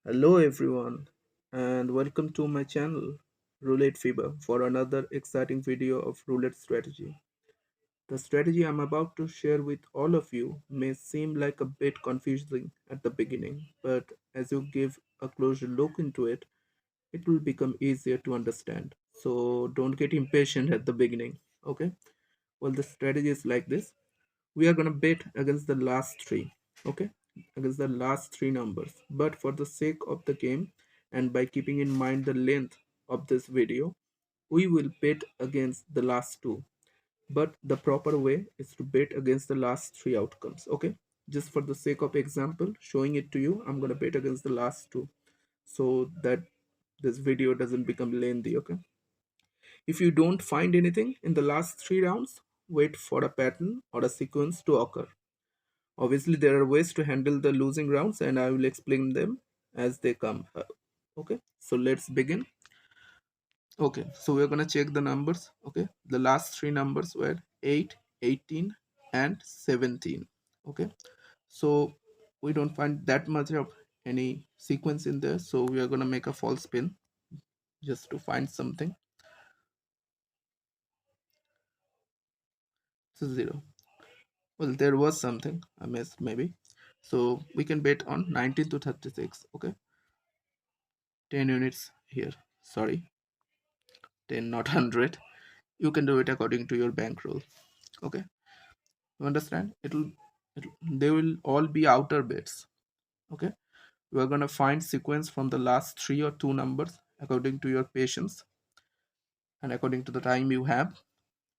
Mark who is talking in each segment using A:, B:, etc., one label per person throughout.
A: Hello everyone and welcome to my channel Roulette Fever for another exciting video of roulette strategy. The strategy I'm about to share with all of you may seem like a bit confusing at the beginning, but as you give a closer look into it, it will become easier to understand. So don't get impatient at the beginning, okay? Well, the strategy is like this. We are going to bet against the last three, okay, against the last three numbers, but for the sake of the game and by keeping in mind the length of this video, we will bet against the last two, but the proper way is to bet against the last three outcomes. Okay, just for the sake of example showing it to you, I'm going to bet against the last two so that this video doesn't become lengthy. Okay, if you don't find anything in the last three rounds, wait for a pattern or a sequence to occur. Obviously, there are ways to handle the losing rounds, and I will explain them as they come. Okay, so let's begin. Okay, so we're gonna check the numbers. Okay, the last three numbers were 8, 18, and 17. Okay, so we don't find that much of any sequence in there, so we are gonna make a false spin just to find something. So 0. Well, there was something I missed maybe. So we can bet on 19 to 36. Okay, 10 units here. Sorry, 10 not 100. You can do it according to your bankroll. Okay, you understand? They will all be outer bets. Okay, you are gonna find sequence from the last three or two numbers according to your patience and according to the time you have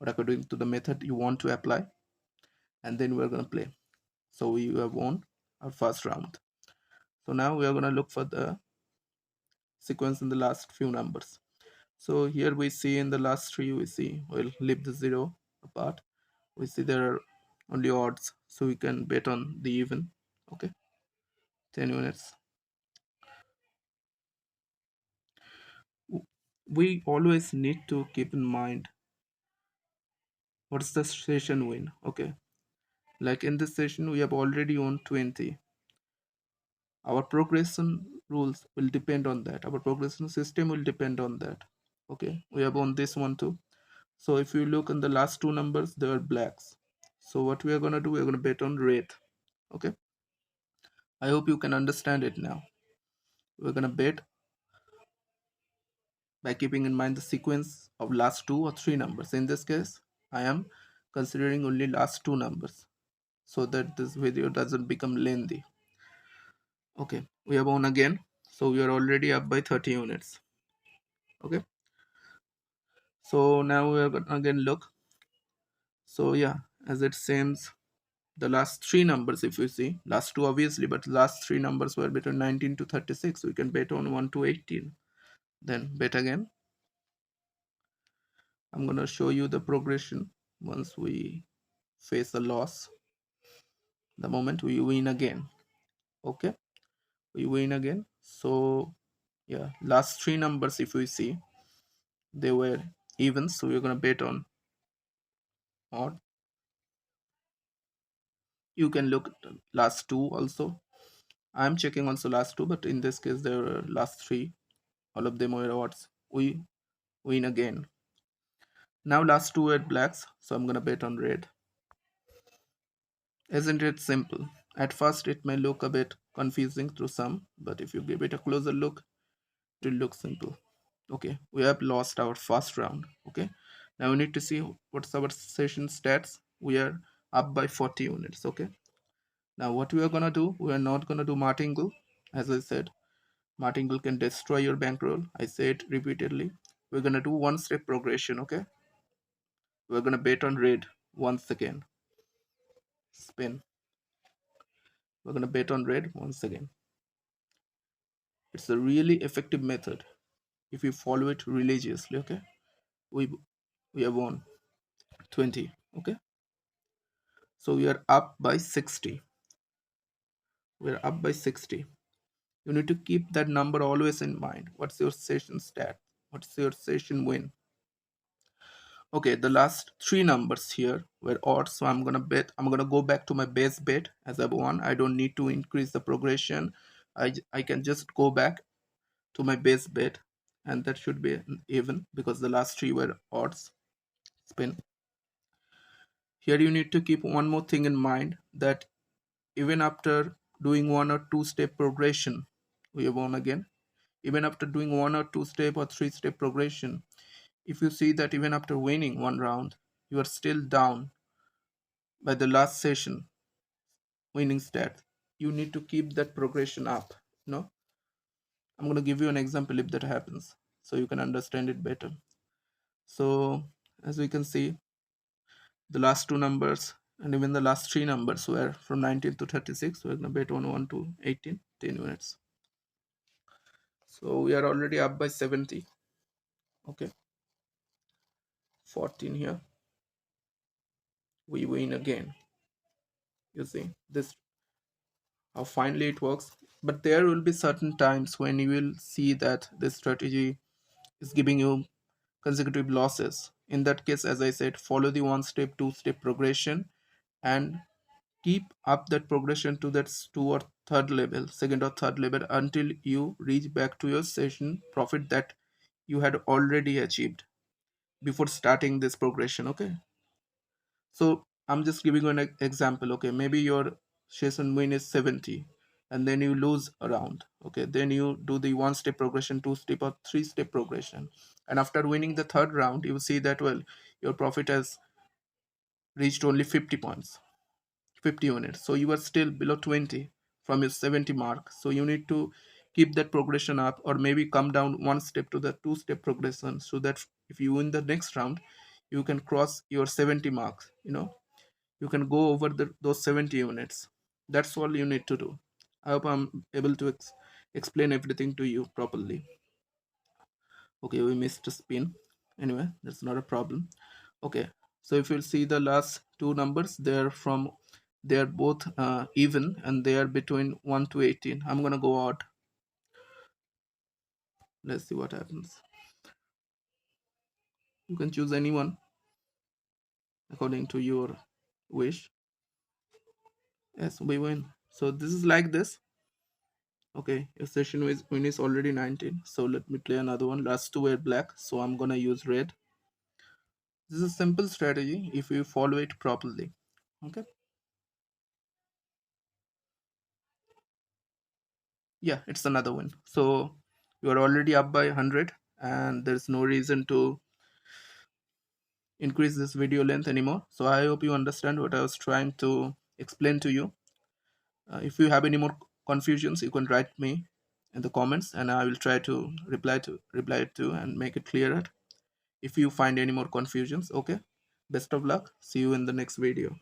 A: or according to the method you want to apply, and then we're gonna play. So we have won our first round. So now we are gonna look for the sequence in the last few numbers. So here we see in the last three, we see we'll leave the zero apart. We see there are only odds, so we can bet on the even. Okay, 10 units. We always need to keep in mind what's the session win. Okay, like in this session, we have already won 20. Our progression rules will depend on that. Our progression system will depend on that. Okay, we have won this one too. So if you look in the last two numbers, they are blacks. So what we are gonna do, we're gonna bet on red. Okay, I hope you can understand it now. We're gonna bet by keeping in mind the sequence of last two or three numbers. In this case, I am considering only last two numbers so that this video doesn't become lengthy. Okay, we have won again. So we are already up by 30 units. Okay, so now we are gonna again look. So yeah, as it seems, the last three numbers, if you see, last two obviously, but last three numbers were between 19 to 36. We can bet on 1 to 18. Then bet again. I'm going to show you the progression once we face a loss. The moment we win again. Okay, we win again. So yeah, last three numbers, if we see, they were even, so we're going to bet on odd. You can look at the last two also. I'm checking also last two, but in this case there were last three, all of them were odds. We win again. Now last two were blacks, so I'm gonna bet on red. Isn't it simple? At first it may look a bit confusing to some, but if you give it a closer look, it will look simple. Okay, we have lost our first round. Okay, now we need to see what's our session stats. We are up by 40 units. Okay, now what we are gonna do, we are not gonna do martingale. As I said, martingale can destroy your bankroll. I say it repeatedly. We're gonna do one step progression. Okay, we're gonna bet on red once again. Spin. We're gonna bet on red once again. It's a really effective method if you follow it religiously. Okay, we we have won 20. Okay, so we are up by 60. We're up by 60. You need to keep that number always in mind. What's your session stat? What's your session win? Okay, the last three numbers here were odd, so I'm gonna go back to my base bet as I've won. I don't need to increase the progression I can just go back to my base bet, and that should be an even because the last three were odds spin. Here you need to keep one more thing in mind, that even after doing one or two step progression, we have won again. Even after doing one or two step or three step progression, if you see that even after winning one round, you are still down by the last session winning stat, you need to keep that progression up. You know, I'm going to give you an example if that happens so you can understand it better. So, as we can see, the last two numbers and even the last three numbers were from 19 to 36. So, we're going to bet on 1 to 18, 10 units. So, we are already up by 70. Okay, 14 here. We win again. You see, this how finally it works. But there will be certain times when you will see that this strategy is giving you consecutive losses. In that case, as I said, follow the one step, two step progression and keep up that progression to that two or third level, second or third level, until you reach back to your session profit that you had already achieved before starting this progression. Okay, so I'm just giving you an example. Okay, maybe your session win is 70 and then you lose a round. Okay, then you do the one step progression, two step or three step progression, and after winning the third round you see that, well, your profit has reached only 50 points, 50 units, so you are still below 20 from your 70 mark. So you need to keep that progression up, or maybe come down one step to the two step progression, so that if you win the next round you can cross your 70 marks. You can go over those 70 units. That's all you need to do. I hope I'm able to explain everything to you properly. Okay, we missed a spin. Anyway, that's not a problem. Okay, so if you see the last two numbers, they're both even, and they are between 1 to 18. I'm gonna go out. Let's see what happens. You can choose anyone according to your wish. Yes, we win. So this is like this. Okay, your session win is already 19. So let me play another one. Last two were black, so I'm gonna use red. This is a simple strategy if you follow it properly. Okay. Yeah, it's another win. So you are already up by 100, and there's no reason to increase this video length anymore. So I hope you understand what I was trying to explain to you. If you have any more confusions, you can write me in the comments, and I will try to reply to and make it clearer if you find any more confusions. Okay, best of luck, see you in the next video.